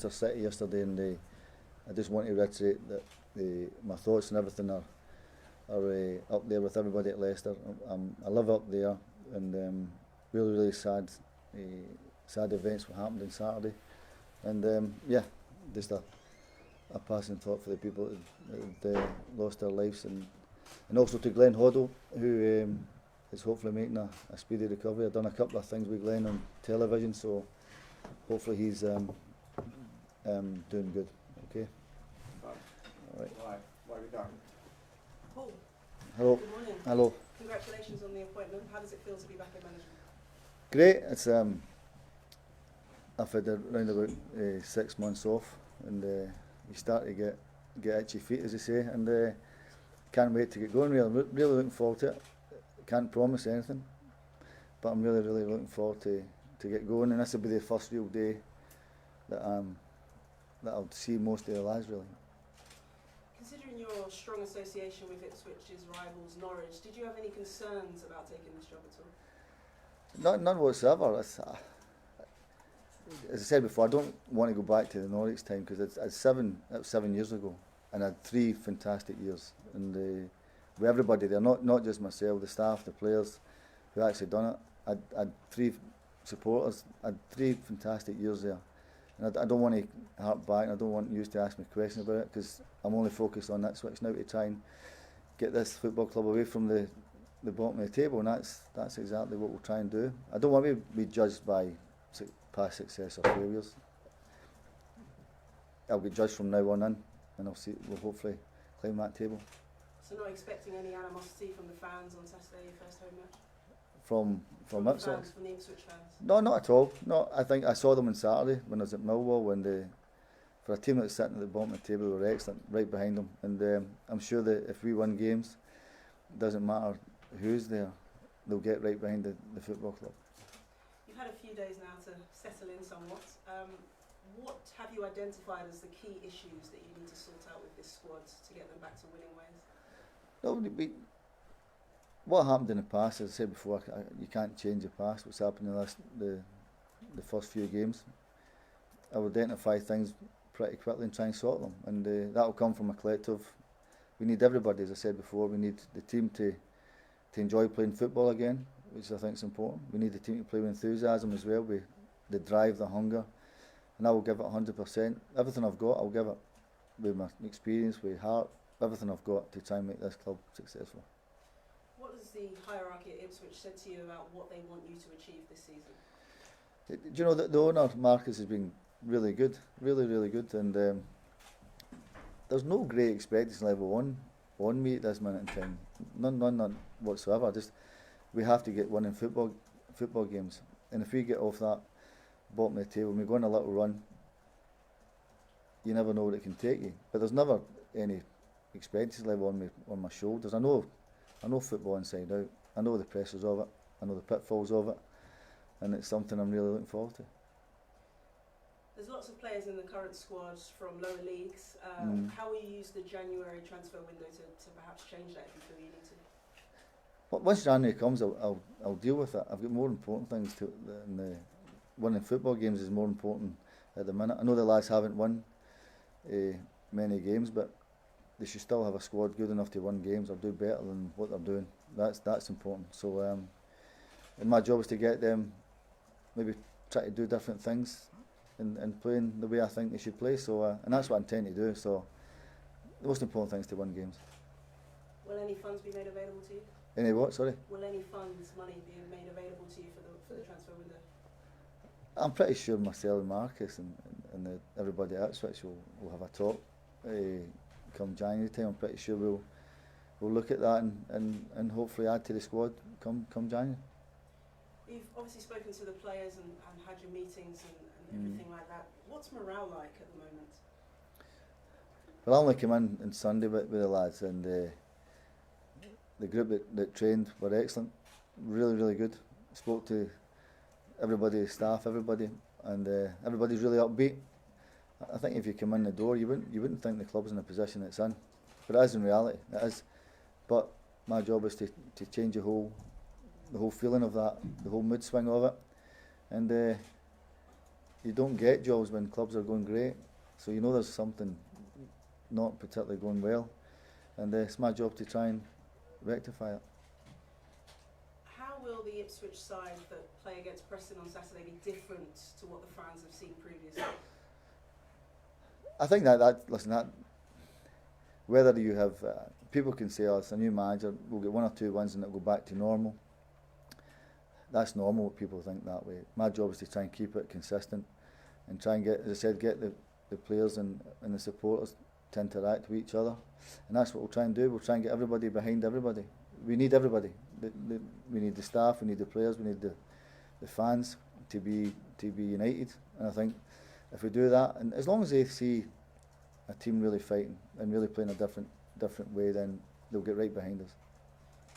Leicester City yesterday, and I just want to reiterate that my thoughts and everything are up there with everybody at Leicester. I live up there, and really sad events what happened on Saturday, and just a passing thought for the people that lost their lives, and also to Glenn Hoddle, who is hopefully making a speedy recovery. I've done a couple of things with Glenn on television, so hopefully he's doing good. Okay. All right. Why are we done? Paul. Hello. Good morning. Hello. Congratulations on the appointment. How does it feel to be back in management? Great. It's I've had around about 6 months off, and you start to get itchy feet, as they say, and can't wait to get going. Really looking forward to it. Can't promise anything, but I'm really looking forward to get going, and this will be the first real day that I'll see most of the lads, really. Considering your strong association with Ipswich's rivals Norwich, did you have any concerns about taking this job at all? None whatsoever. As I said before, I don't want to go back to the Norwich time, because that was 7 years ago, and I had 3 fantastic years, and with everybody there, not just myself, the staff, the players who actually done it. I had 3 supporters. I had 3 fantastic years there, and I don't want to harp back, and I don't want you to ask me questions about it, because I'm only focused on that switch now to try and get this football club away from the bottom of the table, and that's exactly what we'll try and do. I don't want to be judged by past success or failures. I'll be judged from now on in, and we'll hopefully climb that table. So not expecting any animosity from the fans on Saturday, first home match? From Ipswich? From the Ipswich fans? No, not at all. No, I think I saw them on Saturday when I was at Millwall, when for a team that's sitting at the bottom of the table, they were excellent, right behind them. And I'm sure that if we win games, it doesn't matter who's there, they'll get right behind the football club. You've had a few days now to settle in somewhat. What have you identified as the key issues that you need to sort out with this squad to get them back to winning ways? No, what happened in the past, as I said before, you can't change the past. What's happened in the first few games, I will identify things pretty quickly and try and sort them, and that will come from a collective. We need everybody, as I said before. We need the team to enjoy playing football again, which I think is important. We need the team to play with enthusiasm as well, with the drive, the hunger, and I will give it 100%. Everything I've got, I'll give it, with my experience, with heart, everything I've got to try and make this club successful. What has the hierarchy at Ipswich said to you about what they want you to achieve this season? Do you know that the owner, Marcus, has been really good, really good, and there's no great expectation level on me at this minute in time. None whatsoever. Just we have to get winning football games, and if we get off that bottom of the table, when we go on a little run, you never know where it can take you. But there's never any expectation level on my shoulders. I know football inside out. I know the pressures of it. I know the pitfalls of it, and it's something I'm really looking forward to. There's lots of players in the current squad from lower leagues. How will you use the January transfer window to perhaps change that if you feel you need to? Well, once January comes, I'll deal with it. I've got more important things to than winning football games is more important at the minute. I know the lads haven't won many games, but they should still have a squad good enough to win games or do better than what they're doing. That's important. So, and my job is to get them, maybe try to do different things and playing the way I think they should play. So, and that's what I intend to do. So, the most important thing is to win games. Will any funds be made available to you? Any what? Sorry. Will any funds, money, be made available to you for the transfer window? I'm pretty sure myself and Marcus and everybody at Ipswich will have a talk come January time. I'm pretty sure we'll look at that and hopefully add to the squad come January. You've obviously spoken to the players and had your meetings and everything like that. What's morale like at the moment? Well, I only came in on Sunday with the lads, and the group that trained were excellent, really good. Spoke to everybody, staff, everybody, and everybody's really upbeat. I think if you come in the door, you wouldn't think the club's in the position it's in, but it is in reality. It is. But my job is to change the whole feeling of that, the whole mood swing of it, and you don't get jobs when clubs are going great, so you know there's something not particularly going well, and it's my job to try and rectify it. How will the Ipswich side that play against Preston on Saturday be different to what the fans have seen previously? I think that whether you have people can say, "Oh, it's a new manager, we'll get 1 or 2 wins and it'll go back to normal." That's normal. People think that way. My job is to try and keep it consistent and try and get, as I said, get the players and the supporters to interact with each other, and that's what we'll try and do. We'll try and get everybody behind everybody. We need everybody. We need the staff, we need the players, we need the fans to be united. And I think if we do that, and as long as they see a team really fighting and really playing a different way, then they'll get right behind us.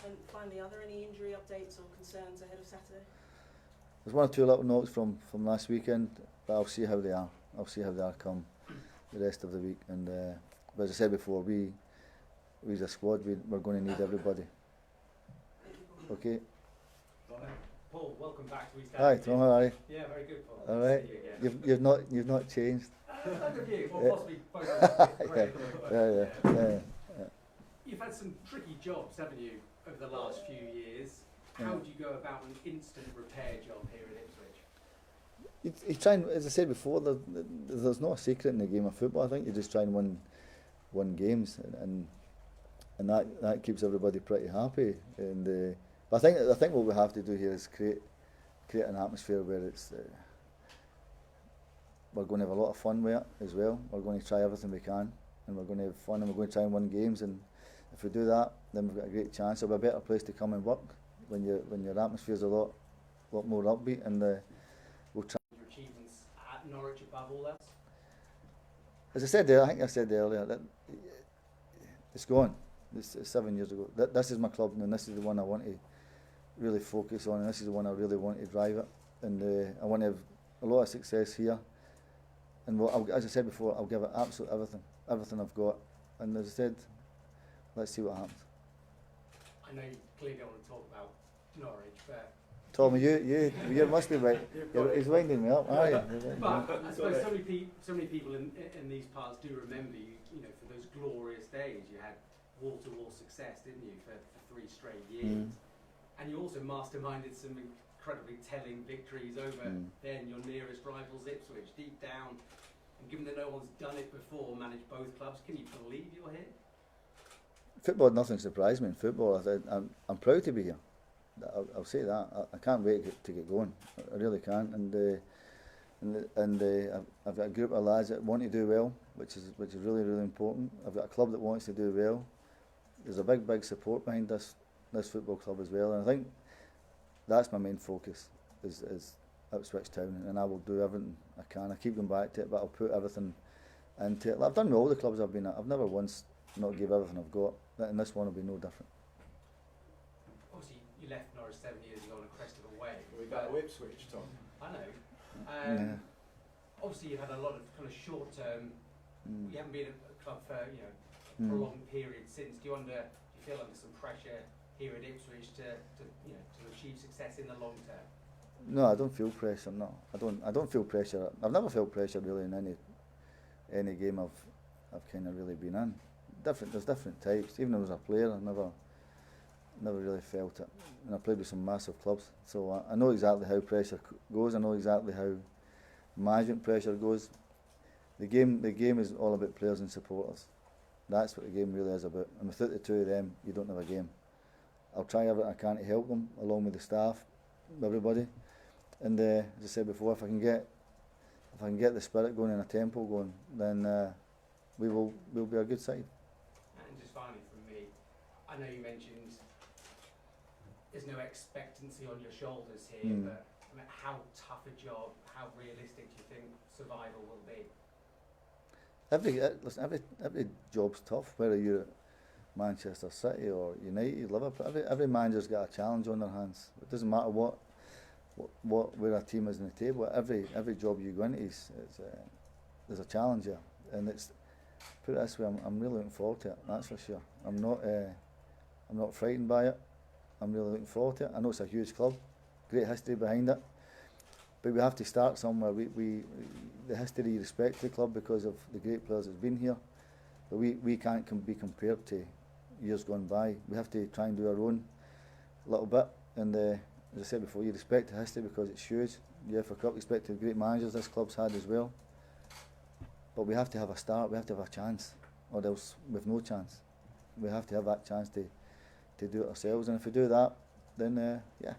And finally, are there any injury updates or concerns ahead of Saturday? There's 1 or 2 little notes from last weekend, but I'll see how they are. I'll see how they are come the rest of the week. And but as I said before, we as a squad, we're going to need everybody. Okay. Paul, welcome back to East Hi, Tom. How are you? Yeah, very good, Paul. All right. You've not changed. None of you, or Yeah. possibly both. Yeah. You've had some tricky jobs, haven't you, over the last few years? Yeah. How do you go about an instant repair job here at Ipswich? You try and, as I said before, there's no secret in the game of football. I think you just try and win games, and that keeps everybody pretty happy. And but I think what we have to do here is create an atmosphere where it's we're going to have a lot of fun with it as well. We're going to try everything we can, and we're going to have fun, and we're going to try and win games. And if we do that, then we've got a great chance. It'll be a better place to come and work when your atmosphere's a lot more upbeat, and we'll try. Your achievements at Norwich above all else? As I said there, I think I said earlier that it's gone. It's 7 years ago. This is my club, and this is the one I want to really focus on, and this is the one I really want to drive it. And I want to have a lot of success here. And as I said before, I'll give it absolutely everything I've got. And as I said, let's see what happens. I know you clearly don't want to talk about Norwich, but Tommy, you must be right. He's winding me up, are you? But I suppose so many people in these parts do remember you know, for those glorious days. You had wall-to-wall success, didn't you, for 3 straight years? And you also masterminded some incredibly telling victories over then your nearest rivals, Ipswich, deep down. And given that no one's done it before, managed both clubs, can you believe you're here? Football, nothing surprised me in football. I'm proud to be here. I'll say that. I can't wait to get going. I really can't. And I've got a group of lads that want to do well, which is really important. I've got a club that wants to do well. There's a big support behind this football club as well, and I think that's my main focus is Ipswich Town, and I will do everything I can. I keep going back to it, but I'll put everything into it. I've done with all the clubs I've been at. I've never once not gave everything I've got, and this one will be no different. Obviously, you left Norwich 7 years ago on a crest of a wave. We got to Ipswich, Tom. I know. Yeah. Obviously, you've had a lot of kind of short-term. You haven't been at a club for Mm. prolonged period since. Do you feel under some pressure here at Ipswich to achieve success in the long term? No, I don't feel pressure. No, I don't feel pressure. I've never felt pressure really in any game I've kind of really been in. There's different types. Even as a player, I never really felt it. And I played with some massive clubs, so I know exactly how pressure goes. I know exactly how management pressure goes. The game is all about players and supporters. That's what the game really is about. And without the two of them, you don't have a game. I'll try everything I can to help them, along with the staff, everybody. And as I said before, if I can get the spirit going and a tempo going, then we'll be a good side. And just finally from me, I know you mentioned there's no expectancy on your shoulders here, but I mean, how tough a job, how realistic do you think survival will be? Every job's tough, whether you're at Manchester City or United, Liverpool. Every manager's got a challenge on their hands. It doesn't matter where a team is in the table. Every job you go into there's a challenge here, and put it this way, I'm really looking forward to it. That's for sure. I'm not frightened by it. I'm really looking forward to it. I know it's a huge club, great history behind it, but we have to start somewhere. We the history respect the club because of the great players that's been here, but we can't be compared to years gone by. We have to try and do our own little bit, and as I said before, you respect the history because it's huge. The FA Cup, respect to the great managers this club's had as well, but we have to have a start, we have to have a chance, or else we've no chance. We have to have that chance to do it ourselves, and if we do that, then yeah,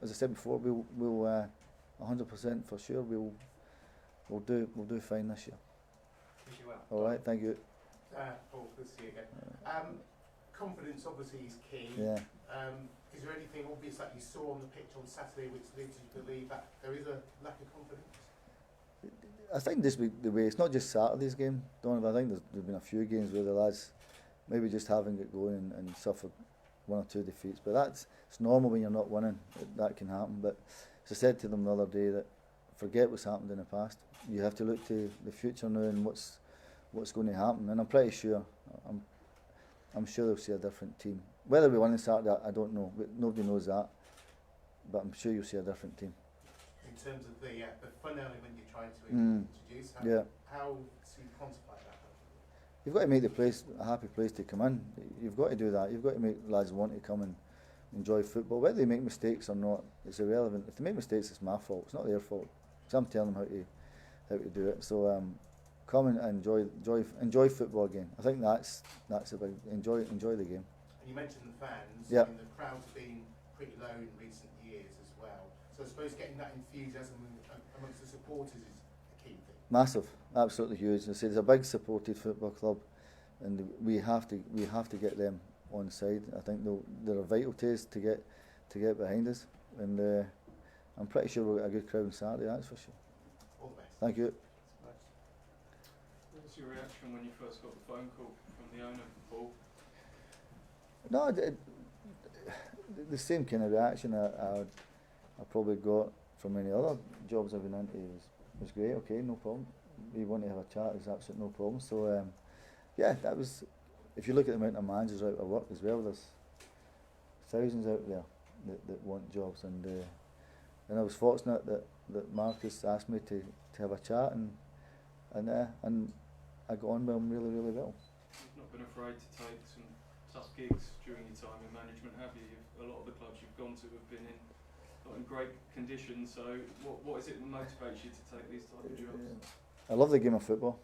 as I said before, we'll 100% for sure we'll do fine this year. Wish you well. All right, thank you. Paul, good to see you again. Confidence obviously is key. Yeah. Is there anything obvious that you saw on the pitch on Saturday which leads you to believe that there is a lack of confidence? I think this week the way it's not just Saturday's game, Donovan. I think there's been a few games where the lads maybe just haven't got going and suffered one or two defeats, but it's normal when you're not winning. That can happen. But as I said to them the other day, that forget what's happened in the past. You have to look to the future now and what's going to happen. And I'm pretty sure, I'm sure they'll see a different team. Whether we win on Saturday, I don't know. Nobody knows that. But I'm sure you'll see a different team. In terms of the fun element you're trying to introduce, how do you quantify that? You've got to make the place a happy place to come in. You've got to do that. You've got to make lads want to come and enjoy football. Whether they make mistakes or not, it's irrelevant. If they make mistakes, it's my fault. It's not their fault. So I'm telling them how to do it. So come and enjoy football again. I think that's a big enjoy the game. And you mentioned the fans. Yeah. I mean, the crowds have been pretty low in recent years as well. So I suppose getting that enthusiasm amongst the supporters is a key thing. Massive, absolutely huge. I say it's a big supported football club, and we have to get them on side. I think they're vital to us to get behind us, and I'm pretty sure we'll get a good crowd on Saturday. That's for sure. All the best. Thank you. What was your reaction when you first got the phone call from the owner, Paul? No, the same kind of reaction I probably got from any other jobs I've been into was great. Okay, no problem. We want to have a chat. There's absolutely no problem. So yeah, that was. If you look at the amount of managers out of work as well, there's thousands out there that want jobs, and I was fortunate that Marcus asked me to have a chat, and I got on with him really well. You've not been afraid to take some tough gigs during your time in management, have you? A lot of the clubs you've gone to have been not in great condition. So what is it that motivates you to take these type of jobs? I love the game of football.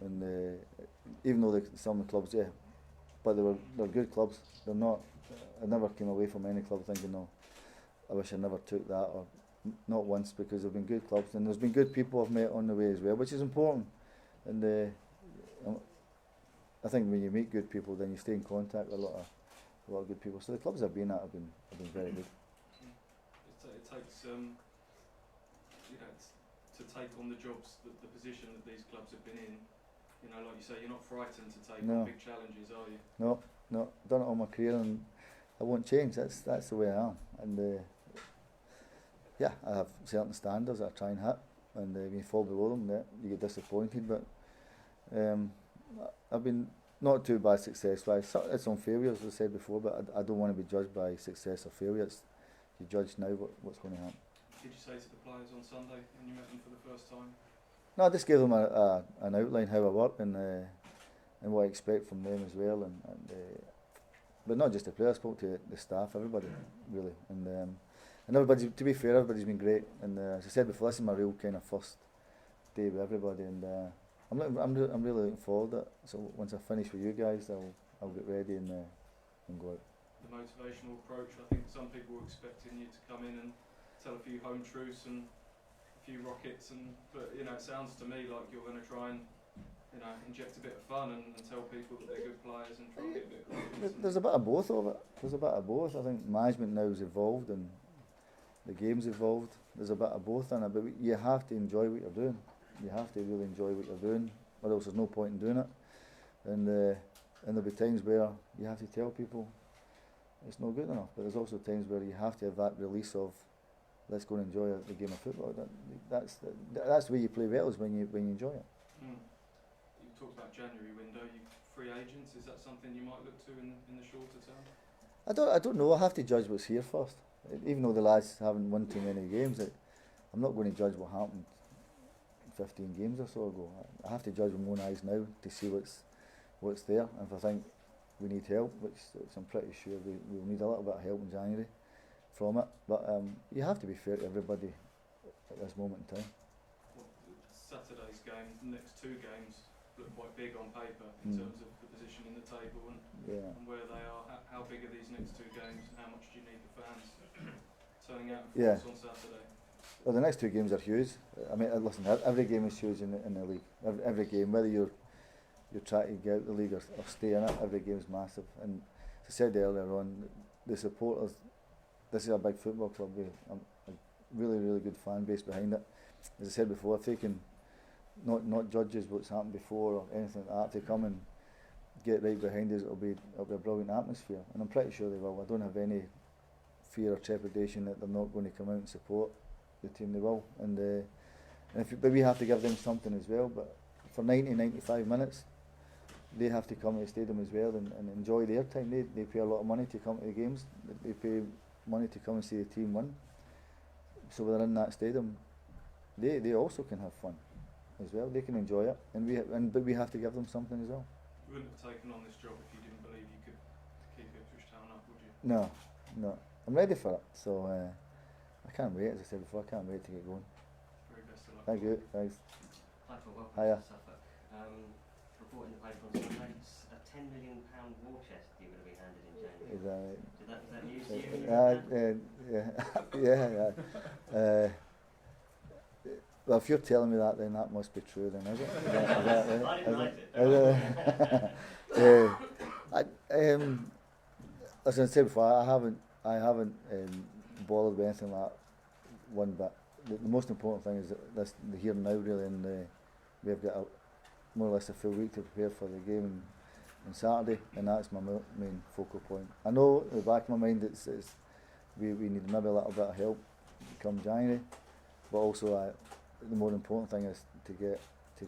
And even though some of the clubs, but they're good clubs. They're not. I never came away from any club thinking, no, I wish I never took that, or not once, because they've been good clubs, and there's been good people I've met on the way as well, which is important. And I think when you meet good people, then you stay in contact with a lot of good people. So the clubs I've been at have been very good. It takes to take on the jobs, the position that these clubs have been in. You know, like you say, you're not frightened to take on big challenges, are you? No, done it all my career, and I won't change. That's the way I am. And yeah, I have certain standards that I try and hit, and when you fall below them, you get disappointed. But I've been not too bad success-wise. It's on failures, as I said before, but I don't want to be judged by success or failure. You judge now what's going to happen. Did you say to the players on Sunday when you met them for the first time? No, I just gave them an outline how I work and what I expect from them as well, but not just the players. I spoke to the staff, everybody really, and everybody. To be fair, everybody's been great. And as I said before, this is my real kind of first day with everybody, and I'm really looking forward to it. So once I finish with you guys, I'll get ready and go out. The motivational approach. I think some people were expecting you to come in and tell a few home truths and a few rockets, but it sounds to me like you're going to try and inject a bit of fun and tell people that they're good players and try and get a bit of confidence. There's a bit of both of it. I think management now has evolved and the game's evolved. There's a bit of both in it, but you have to enjoy what you're doing. You have to really enjoy what you're doing, or else there's no point in doing it. And there'll be times where you have to tell people it's not good enough, but there's also times where you have to have that release of, let's go and enjoy the game of football. That's the way you play well, is when you enjoy it. You talked about January window. You free agents. Is that something you might look to in the shorter term? I don't know. I have to judge what's here first. Even though the lads haven't won too many games, I'm not going to judge what happened 15 games or so ago. I have to judge with my own eyes now to see what's there. And if I think we need help, which I'm pretty sure we'll need a little bit of help in January from it. But you have to be fair to everybody at this moment in time. Well, Saturday's game, the next two games look quite big on paper in terms of the position in the table and where they are. How big are these next two games and how much do you need the fans turning out in force on Saturday? Well, the next two games are huge. I mean, listen, every game is huge in the league. Every game, whether you're trying to get out the league or stay in it, every game is massive. And as I said earlier on, the supporters, this is a big football club with a really, really good fan base behind it. As I said before, if they can not judge us what's happened before or anything like that, if they come and get right behind us, it'll be a brilliant atmosphere. And I'm pretty sure they will. I don't have any fear or trepidation that they're not going to come out and support the team. They will. But we have to give them something as well. But for 90-95 minutes, they have to come to the stadium as well and enjoy their time. They pay a lot of money to come to the games. They pay money to come and see the team win. So when they're in that stadium, they also can have fun as well. They can enjoy it, but we have to give them something as well. You wouldn't have taken on this job if you didn't believe you could keep Ipswich Town up, would you? No. I'm ready for it. So I can't wait. As I said before, I can't wait to get going. Very best of luck. Thank you. Thanks. Hi, Paul. Welcome Hiya. to Suffolk. Report in the paper on Sunday, a £10 million war chest you're going to be handed in January. Is that right? Is that news to you? Yeah. Well, if you're telling me that, then that must be true, then, is it? Is that right? I didn't write it. As I said before, I haven't bothered with anything like that one bit. The most important thing is the here and now, really, and we've got more or less a full week to prepare for the game on Saturday, and that's my main focal point. I know in the back of my mind we need maybe a little bit of help come January, but also the more important thing is to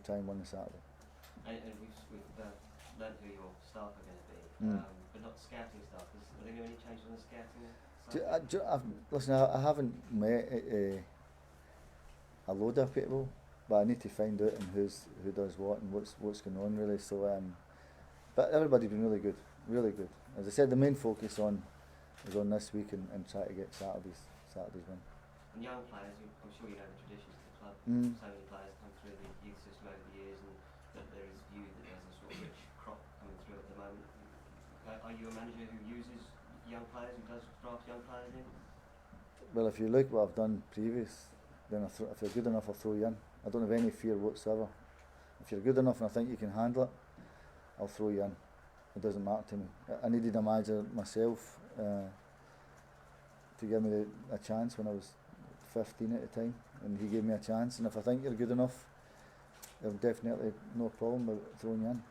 try and win on Saturday. And we've learned who your staff are going to be, but not the scouting staff. Are there going to be any changes on the scouting side? Listen, I haven't met a load of people, but I need to find out who does what and what's going on, really. So, but everybody's been really good. As I said, the main focus is on this week and try to get Saturday's win. And young players, I'm sure you know the traditions of the club. So many players come through the youth system over the years, and that there is view that there's a sort of rich crop coming through at the moment. Are you a manager who uses young players, who does draft young players in? Well, if you look what I've done previous, then if you're good enough, I'll throw you in. I don't have any fear whatsoever. If you're good enough and I think you can handle it, I'll throw you in. It doesn't matter to me. I needed a manager myself to give me a chance when I was 15 at the time, and he gave me a chance. And if I think you're good enough, there's definitely no problem with throwing you in.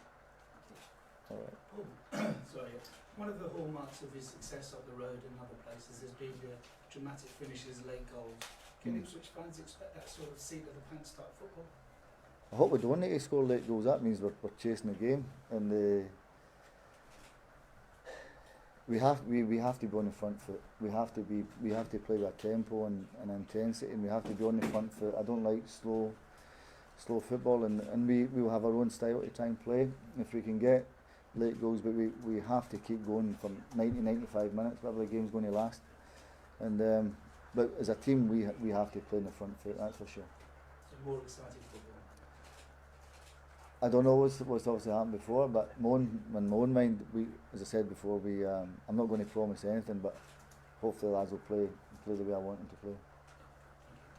All right. Paul, sorry. One of the hallmarks of his success up the road and other places has been the dramatic finishes, late goals. Can Ipswich fans expect that sort of seat of the pants type football? I hope we don't need to score late goals. That means we're chasing the game, and we have to be on the front foot. We have to play with tempo and intensity, and we have to be on the front foot. I don't like slow football, and we will have our own style to try and play. If we can get late goals, but we have to keep going for 90-95 minutes, whatever the game's going to last. And but as a team, we have to play in the front foot. That's for sure. So more exciting football. I don't know what's obviously happened before, but in my own mind, as I said before, I'm not going to promise anything, but hopefully the lads will play the way I want them to play.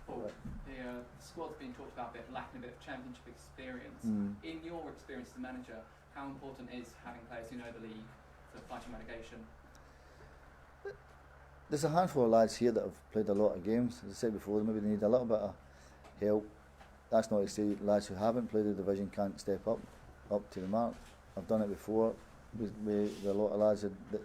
Paul, the squad's been talked about a bit, lacking a bit of championship experience. In your experience as a manager, how important is having players who know the league for fighting relegation? There's a handful of lads here that have played a lot of games. As I said before, maybe they need a little bit of help. That's not to say lads who haven't played the division can't step up to the mark. I've done it before with a lot of lads that